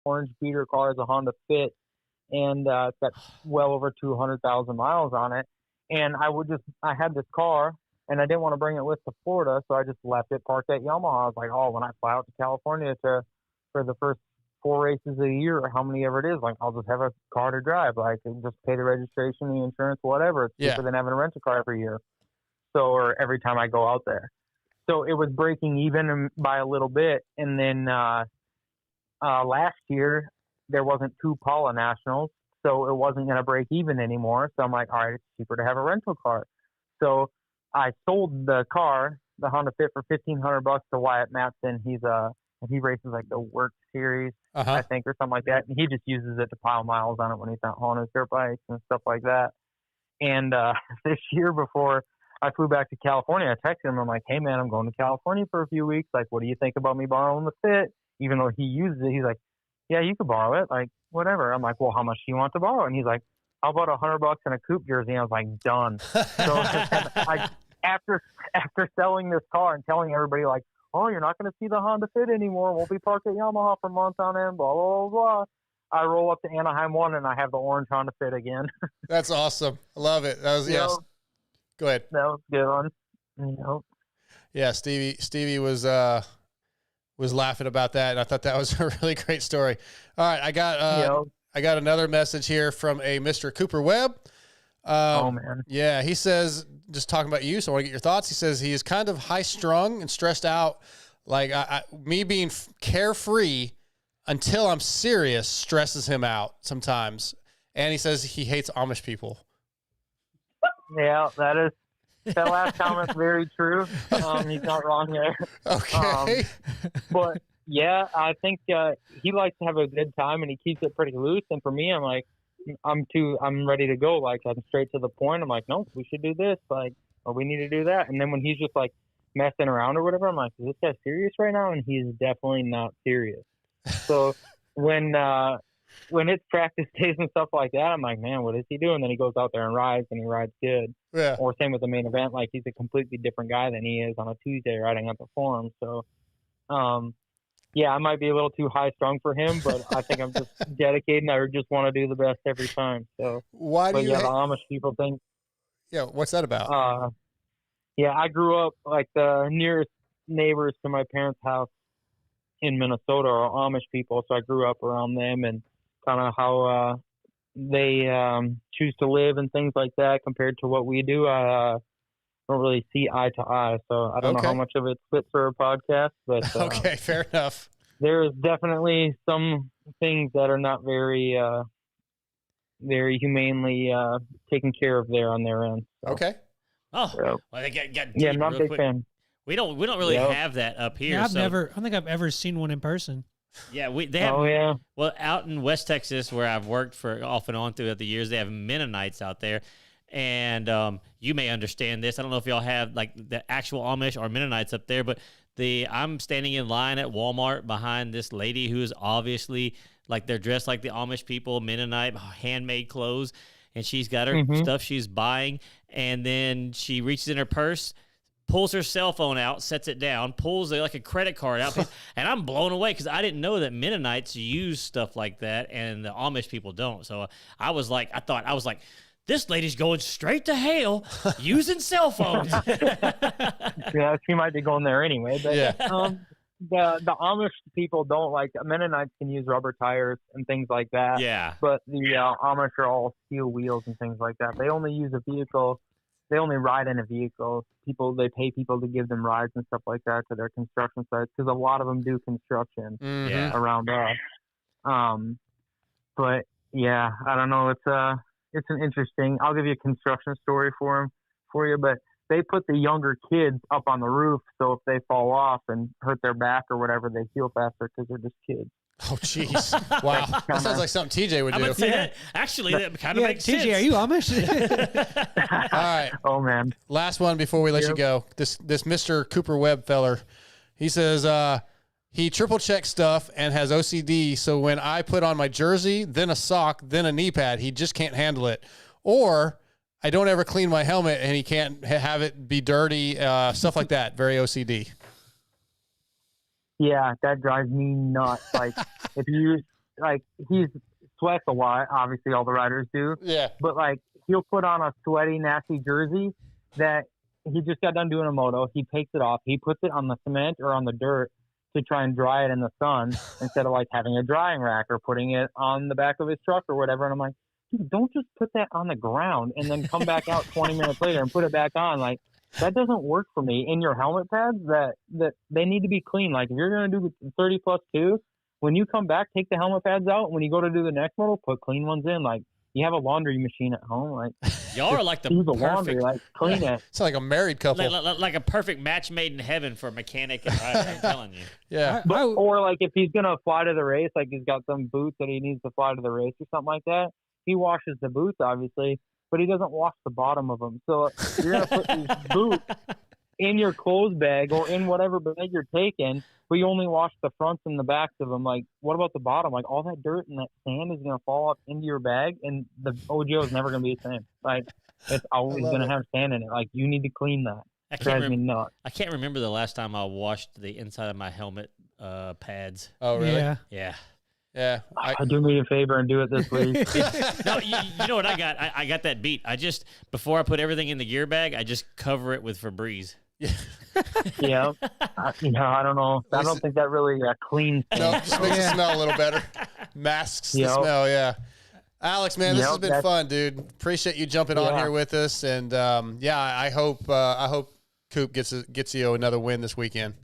orange beater car. It's a Honda Fit, and it's got well over 200,000 miles on it. And I had this car, and I didn't want to bring it with to Florida, so I just left it parked at Yamaha. I was like, oh, when I fly out to California for the first 4 races of the year, or how many ever it is, like, I'll just have a car to drive. Like, and just pay the registration, the insurance, whatever. It's cheaper than having a rental car every year. So, or every time I go out there. So it was breaking even by a little bit. And then last year, there wasn't 2 Paula Nationals, so it wasn't going to break even anymore. So I'm like, all right, it's cheaper to have a rental car. So I sold the car, the Honda Fit, for $1,500 to Wyatt Matson. He races like the Work Series, I think, or something like that. And he just uses it to pile miles on it when he's not hauling his dirt bikes and stuff like that. And this year, before I flew back to California, I texted him. I'm like, hey, man, I'm going to California for a few weeks. Like, what do you think about me borrowing the Fit? Even though he uses it, he's like, yeah, you could borrow it. Like, whatever. I'm like, well, how much do you want to borrow? And he's like, how about $100 and a coupe jersey? And I was like, done. So after selling this car and telling everybody, like, oh, you're not going to see the Honda Fit anymore. We'll be parked at Yamaha for months on end, blah, blah, blah, blah. I roll up to Anaheim 1, and I have the orange Honda Fit again. That's awesome. I love it. That was, yes. Go ahead. That was a good one. Yeah, Stevie was laughing about that, and I thought that was a really great story. All right, I got another message here from a Mr. Cooper Webb. Oh, man. Yeah, he says, just talking about you, so I want to get your thoughts. He says he is kind of high-strung and stressed out. Like, me being carefree until I'm serious stresses him out sometimes. And he says he hates Amish people. Yeah, that last comment's very true. He's not wrong there. Okay. But, yeah, I think he likes to have a good time, and he keeps it pretty loose. And for me, I'm like, I'm ready to go. Like, I'm straight to the point. I'm like, no, we should do this. Like, or we need to do that. And then when he's just like messing around or whatever, I'm like, is this guy serious right now? And he's definitely not serious. So when it's practice days and stuff like that, I'm like, man, what is he doing? Then he goes out there and rides, and he rides good. Yeah. Or same with the main event. Like, he's a completely different guy than he is on a Tuesday riding at the Forum. So, yeah, I might be a little too high strung for him, but I think I'm just dedicated. I just want to do the best every time. So why do you? The Amish people thing. Yeah, what's that about? Yeah, I grew up like the nearest neighbors to my parents' house in Minnesota are Amish people, so I grew up around them and kind of how they choose to live and things like that compared to what we do. I don't really see eye to eye, so I don't know how much of it's fit for a podcast, but okay, fair enough. There is definitely some things that are not very very humanely taken care of there on their end. So. Okay. Oh, well, they got deep. Yeah, not a big quick. fan. We don't really have that up here. Yeah, I don't think I've ever seen one in person. Yeah, they have. Oh yeah. Well, out in West Texas, where I've worked for off and on throughout the years, they have Mennonites out there, and you may understand this. I don't know if y'all have like the actual Amish or Mennonites up there, but I'm standing in line at Walmart behind this lady who is obviously like they're dressed like the Amish people, Mennonite, handmade clothes, and she's got her stuff she's buying, and then she reaches in her purse, pulls her cell phone out, sets it down, pulls like a credit card out, and I'm blown away because I didn't know that Mennonites use stuff like that and the Amish people don't. So I was like, this lady's going straight to hell using cell phones. Yeah, she might be going there anyway. But yeah. The Amish people don't like Mennonites can use rubber tires and things like that. Yeah. But the Amish are all steel wheels and things like that. They only use a vehicle. They only ride in a vehicle. They pay people to give them rides and stuff like that to their construction sites because a lot of them do construction around us. But yeah, I don't know. It's an interesting. I'll give you a construction story for you. But they put the younger kids up on the roof, so if they fall off and hurt their back or whatever, they heal faster because they're just kids. Oh, jeez. Wow. That sounds like something TJ would do. Actually, that kind of makes sense. TJ, are you Amish? All right. Oh, man. Last one before we let you go. This Mr. Cooper Webb feller, he says he triple checks stuff and has OCD, so when I put on my jersey, then a sock, then a knee pad, he just can't handle it. Or I don't ever clean my helmet and he can't have it be dirty, stuff like that. Very OCD. Yeah, that drives me nuts. Like if you like he sweats a lot. Obviously, all the riders do. Yeah. But like he'll put on a sweaty, nasty jersey that he just got done doing a moto. He takes it off. He puts it on the cement or on the dirt to try and dry it in the sun instead of like having a drying rack or putting it on the back of his truck or whatever. And I'm like, dude, don't just put that on the ground and then come back out 20 minutes later and put it back on. Like, that doesn't work for me. In your helmet pads, that they need to be clean. Like, if you're going to do 30 plus 2, when you come back, take the helmet pads out. When you go to do the next moto, put clean ones in. Like, you have a laundry machine at home. Like, y'all are like the use the perfect, laundry, like clean it. It's like a married couple. like a perfect match made in heaven for a mechanic and rider. I'm telling you. Yeah. Or like if he's gonna fly to the race, like he's got some boots that he needs to fly to the race or something like that. He washes the boots, obviously, but he doesn't wash the bottom of them. So you're gonna put these boots in your clothes bag or in whatever bag you're taking, but you only wash the fronts and the backs of them. Like, what about the bottom? Like, all that dirt and that sand is gonna fall up into your bag, and the OGO is never gonna be the same. Like, it's always gonna have sand in it. Like, you need to clean that. It drives me nuts. I can't remember the last time I washed the inside of my helmet pads. Oh, really? Yeah. Yeah. Yeah. I do me a favor and do it this week. No, you know what I got? I got that beat. Before I put everything in the gear bag, I just cover it with Febreze. Yeah. I don't know. I don't think that really cleans things. No, just makes it smell a little better. Masks the smell, yeah. Alex, man, this has been fun, dude. Appreciate you jumping on here with us. And, I hope Coop gets you another win this weekend.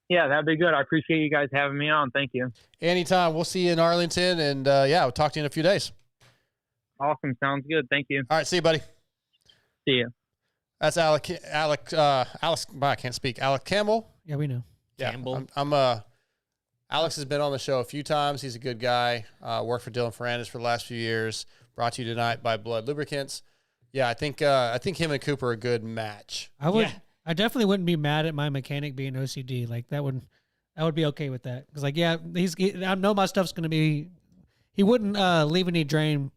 Yeah, that'd be good. I appreciate you guys having me on. Thank you. Anytime. We'll see you in Arlington, and we'll talk to you in a few days. Awesome. Sounds good. Thank you. All right, see you, buddy. See you. That's Alex. I can't speak. Alex Campbell. Yeah, we know. Yeah, Campbell. Alex has been on the show a few times. He's a good guy. Worked for Dylan Ferrandis for the last few years. Brought to you tonight by Blood Lubricants. Yeah, I think him and Cooper are a good match. I definitely wouldn't be mad at my mechanic being OCD. Like I would be okay with that. Cause like, I know my stuff's going to be, he wouldn't leave any drain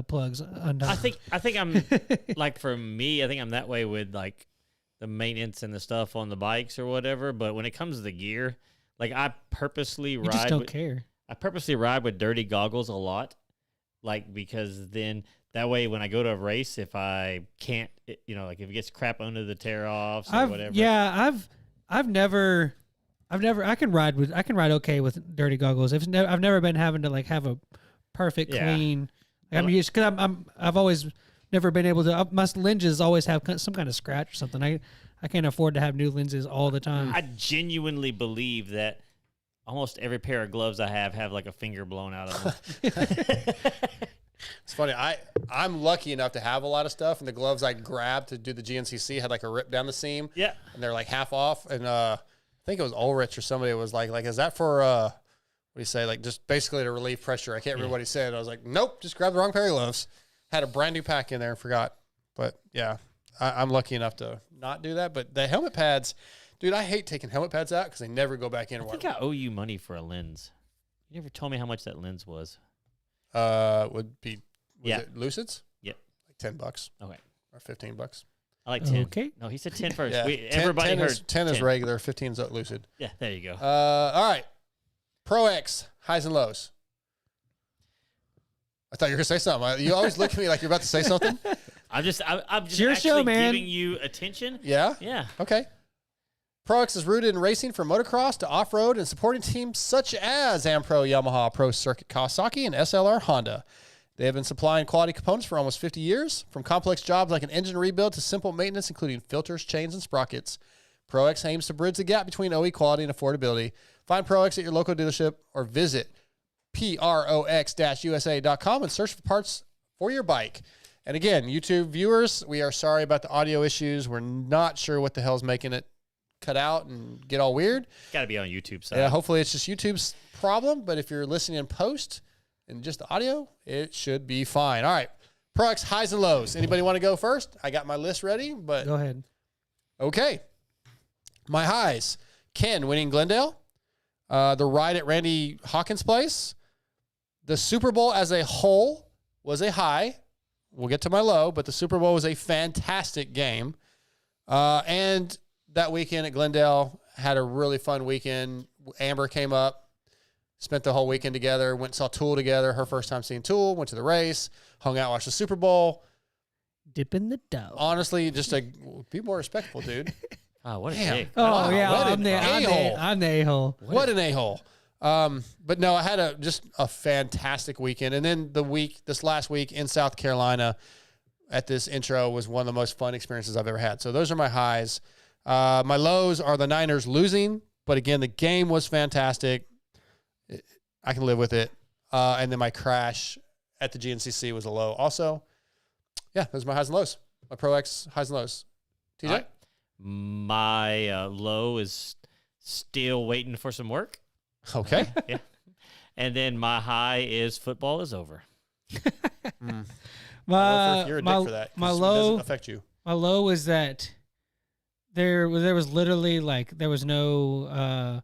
plugs undone. I think I'm like, for me, I think I'm that way with like the maintenance and the stuff on the bikes or whatever. But when it comes to the gear, like I purposely you just don't care. I purposely ride with dirty goggles a lot. Like, because then that way, when I go to a race, if I can't, like if it gets crap under the tear offs or whatever. Yeah, I've never, I can ride okay with dirty goggles. I've never been having to like have a perfect clean. I mean, just because I've always never been able to. My lenses always have some kind of scratch or something. I can't afford to have new lenses all the time. I genuinely believe that almost every pair of gloves I have like a finger blown out of them. It's funny. I'm lucky enough to have a lot of stuff, and the gloves I grabbed to do the GNCC had like a rip down the seam. Yeah, and they're like half off. And I think it was Ulrich or somebody was like, is that for what do you say? Like just basically to relieve pressure. I can't remember what he said. I was like, nope, just grab the wrong pair of gloves. Had a brand new pack in there and forgot. But yeah, I'm lucky enough to not do that. But the helmet pads, dude, I hate taking helmet pads out because they never go back in. I think I owe you money for a lens. You never told me how much that lens was. Was it Lucids? Yep. Like $10. Okay. Or $15. I like 10. Okay. No, he said 10 first. Yeah. Everybody heard 10 is regular, 15 is lucid. Yeah, there you go. All right. ProX, highs and lows. I thought you were going to say something. You always look at me like you're about to say something. I'm just your actually show, man. giving you attention. Yeah? Yeah. Okay. ProX is rooted in racing from motocross to off-road and supporting teams such as Ampro, Yamaha, Pro Circuit, Kawasaki, and SLR Honda. They have been supplying quality components for almost 50 years, from complex jobs like an engine rebuild to simple maintenance, including filters, chains, and sprockets. ProX aims to bridge the gap between OE quality and affordability. Find ProX at your local dealership or visit prox-usa.com and search for parts for your bike. And again, YouTube viewers, we are sorry about the audio issues. We're not sure what the hell's making it cut out and get all weird. Got to be on YouTube side. Yeah, hopefully it's just YouTube's problem, but if you're listening in post and just the audio, it should be fine. All right, ProX highs and lows. Anybody want to go first? I got my list ready, but Go ahead. Okay. My highs: Ken winning Glendale, the ride at Randy Hawkins' place, the Super Bowl as a whole was a high. We'll get to my low, but the Super Bowl was a fantastic game, and that weekend at Glendale had a really fun weekend. Amber came up, Spent the whole weekend together. Went and saw Tool together. Her first time seeing Tool. Went to the race. Hung out, watched the Super Bowl. Dipping the dough. Honestly, just be more respectful, dude. Oh, what a Damn. dick. Oh, Wow, yeah. what I'm an the a-hole. I'm the a-hole. What an a-hole. But no, I had just a fantastic weekend. And then this last week in South Carolina at this intro was one of the most fun experiences I've ever had. So those are my highs. My lows are the Niners losing. But again, the game was fantastic. I can live with it. And then my crash at the GNCC was a low also. Yeah, those are my highs and lows. My ProX highs and lows. TJ? Right. My low is still waiting for some work. Okay. Yeah. And then my high is football is over. You're a dick for that. My 'cause it low doesn't affect you. My low was that there was literally there was no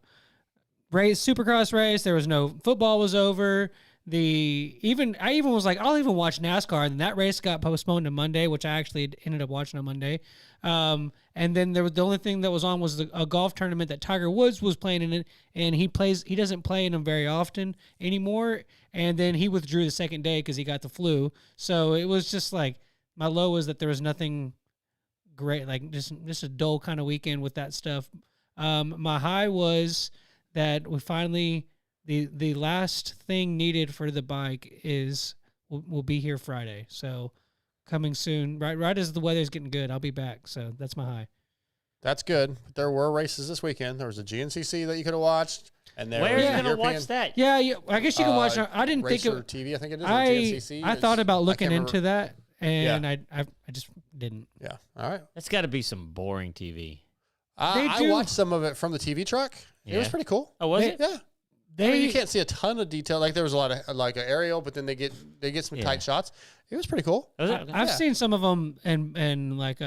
Supercross race. There was no football was over. I even was like, I'll even watch NASCAR, and that race got postponed to Monday, which I actually ended up watching on Monday. And then the only thing that was on was a golf tournament that Tiger Woods was playing in it, and he doesn't play in them very often anymore. And then he withdrew the second day because he got the flu. So it was just like, my low was that there was nothing great, like just a dull kind of weekend with that stuff. My high was that we finally, the last thing needed for the bike will be here Friday. So coming soon, right as the weather's getting good, I'll be back. So that's my high. That's good. But there were races this weekend. There was a GNCC that you could have watched. And there Where are was you a going to European watch that? Yeah, I guess you can watch. I didn't think Racer it. TV, I think it is. GNCC. I thought about looking can't into remember. that, and I just didn't. Yeah. All right. That's got to be some boring TV. I do. watched some of it from the TV truck. It was Yeah. pretty cool. Oh, was They- it? Yeah. I mean, you can't see a ton of detail. Like there was a lot of like an aerial, but then they get some Yeah. tight shots. It was pretty cool. Was it? I've Yeah. seen some of them and like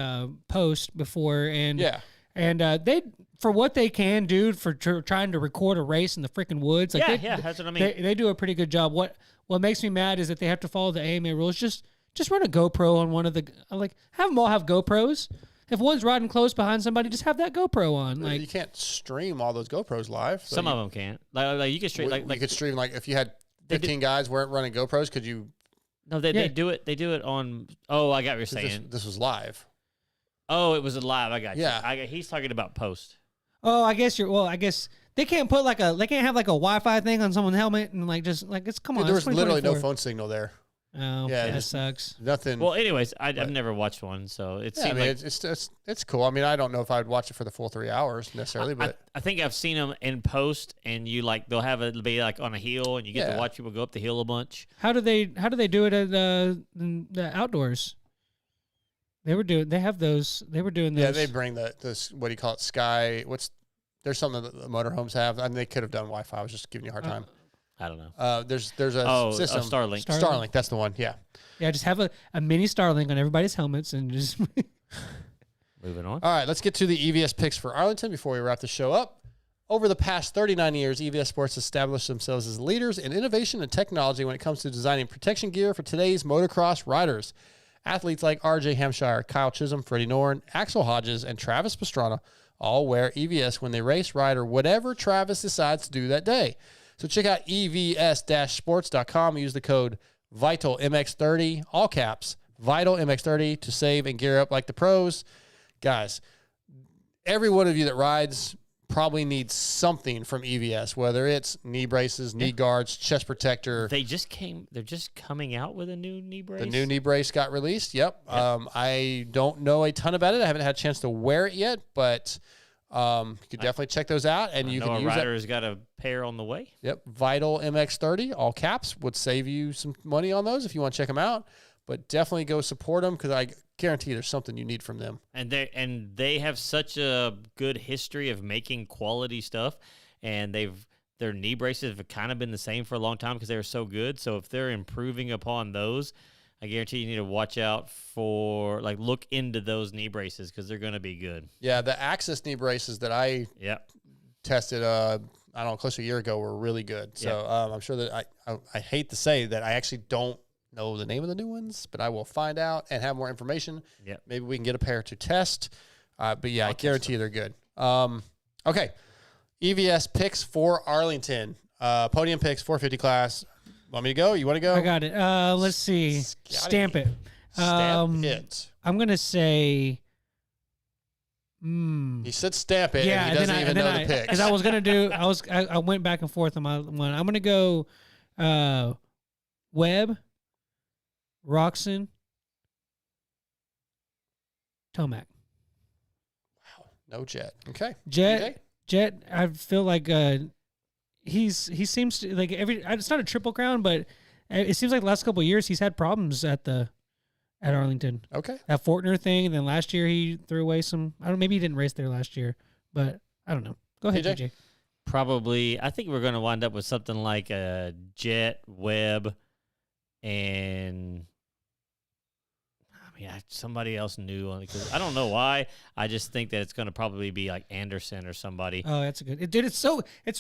post before, and Yeah. and they, for what they can do for trying to record a race in the freaking woods, like Yeah, that's what I mean. they do a pretty good job. What makes me mad is that they have to follow the AMA rules. Just run a GoPro on one of the, like, have them all have GoPros. If one's riding close behind somebody, just have that GoPro on. You Like, can't stream all those GoPros live. So Some of them can't. Like you can straight you like could stream like if you had They do- 15 guys weren't running GoPros, could you? no, they Yeah. do it. They do it on. Oh, I got what you're 'Cause saying. This was live. Oh, it was a live. I got you. Yeah. He's talking about post. oh, I guess they can't put they can't have like a Wi-Fi thing on someone's helmet and like just like come on. There it's was literally no 2024. phone signal there. Oh, Yeah, that just- sucks. Nothing. Well, anyways, I've never watched one, so it yeah, I seemed mean, like it's cool. I mean, I don't know if I'd watch it for the full 3 hours necessarily, but I think I've seen them in post, and they'll have it be like on a hill, and you get Yeah. to watch people go up the hill a bunch. How do they do it at the outdoors? They were doing those. yeah, they bring this what do you call it? Sky. There's something that the motorhomes have. I mean, they could have done Wi-Fi. I was just giving you a hard time. I don't know. There's a system. Starlink. Starlink. That's the one. Yeah. Yeah, just have a mini Starlink on everybody's helmets and just Moving on. All right, let's get to the EVS picks for Arlington before we wrap the show up. Over the past 39 years, EVS Sports established themselves as leaders in innovation and technology when it comes to designing protection gear for today's motocross riders. Athletes like RJ Hampshire, Kyle Chisholm, Freddie Norn, Axel Hodges, and Travis Pastrana all wear EVS when they race, ride, or whatever Travis decides to do that day. So check out evs-sports.com. Use the code VITALMX30, all caps, VITALMX30 to save and gear up like the pros. Guys, every one of you that rides probably needs something from EVS, whether it's knee braces, knee guards, chest protector. They're just coming out with a new knee brace. The new knee brace got released. Yep. I don't know a ton about it. I haven't had a chance to wear it yet, but you could definitely check those out, and you know can a use that. rider's got a pair on the way. Yep. Vital MX30, all caps, would save you some money on those if you want to check them out. But definitely go support them because I guarantee there's something you need from them. And they have such a good history of making quality stuff, and their knee braces have kind of been the same for a long time because they were so good. So if they're improving upon those, I guarantee you need to watch out for, look into those knee braces because they're going to be good. Yeah, the Axis knee braces that I tested, I don't know, close to a year ago were really good. So I'm sure that I hate to say that I actually don't know the name of the new ones, but I will find out and have more information. Yep. Maybe we can get a pair to test. But yeah, I guarantee they're good. Okay. EVS picks for Arlington. Podium picks 450 class. Want me to go? You want to go? I got it. Let's see. Stamp it. Stamp it. I'm gonna say. He said stamp it. Yeah, and he doesn't even know the picks. Because I was gonna do. I went back and forth on my one. I'm gonna go. Webb, Roxon, Tomac. Wow, no Jet. Okay, Jet. I feel like he seems to like it's not a triple crown, but it seems like the last couple of years he's had problems at Arlington. Okay, that Fortner thing, and then last year he threw away some. I don't. Maybe he didn't race there last year, but I don't know. Go ahead, JJ. Probably, I think we're going to wind up with something like a Jet, Webb, and somebody else new on it. I don't know why. I just think that it's going to probably be like Anderson or somebody. Oh, that's a good. Dude, it's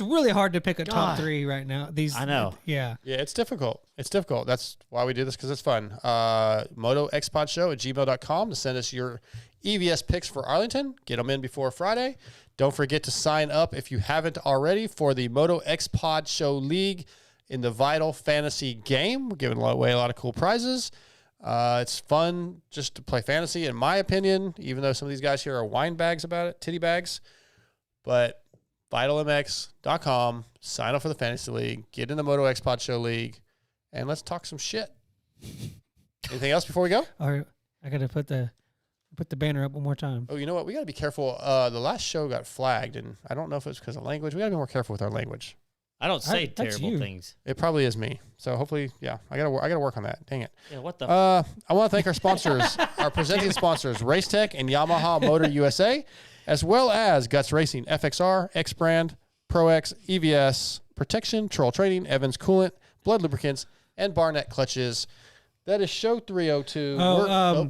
really hard to pick a top three right now. I know. Yeah, it's difficult. That's why we do this, because it's fun. MotoXpod@gmail.com to send us your EVS picks for Arlington. Get them in before Friday. Don't forget to sign up if you haven't already for the MotoXpod Show League in the Vital Fantasy game. We're giving away a lot of cool prizes. It's fun just to play fantasy, in my opinion, even though some of these guys here are wine bags about it, titty bags. But VitalMX.com, sign up for the Fantasy League, get in the MotoXpod Show League, and let's talk some shit. Anything else before we go? All right, I got to put the banner up one more time. Oh, you know what? We got to be careful. The last show got flagged, and I don't know if it's because of language. We got to be more careful with our language. I don't say terrible things. It probably is me. So hopefully, yeah, I gotta work on that. Dang it. Yeah, what the? I want to thank our sponsors, our presenting sponsors, Racetech and Yamaha Motor USA, as well as Guts Racing, FXR, X Brand, ProX, EVS, Protection, Troll Trading, Evans Coolant, Blood Lubricants, and Barnett Clutches. That is show 302.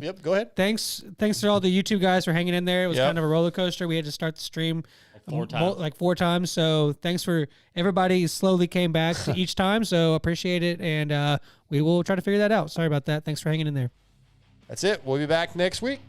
Yep, go ahead. Thanks to all the YouTube guys for hanging in there. It was kind of a roller coaster. We had to start the stream like four times. So thanks for everybody slowly came back to each time. So appreciate it. And we will try to figure that out. Sorry about that. Thanks for hanging in there. That's it. We'll be back next week.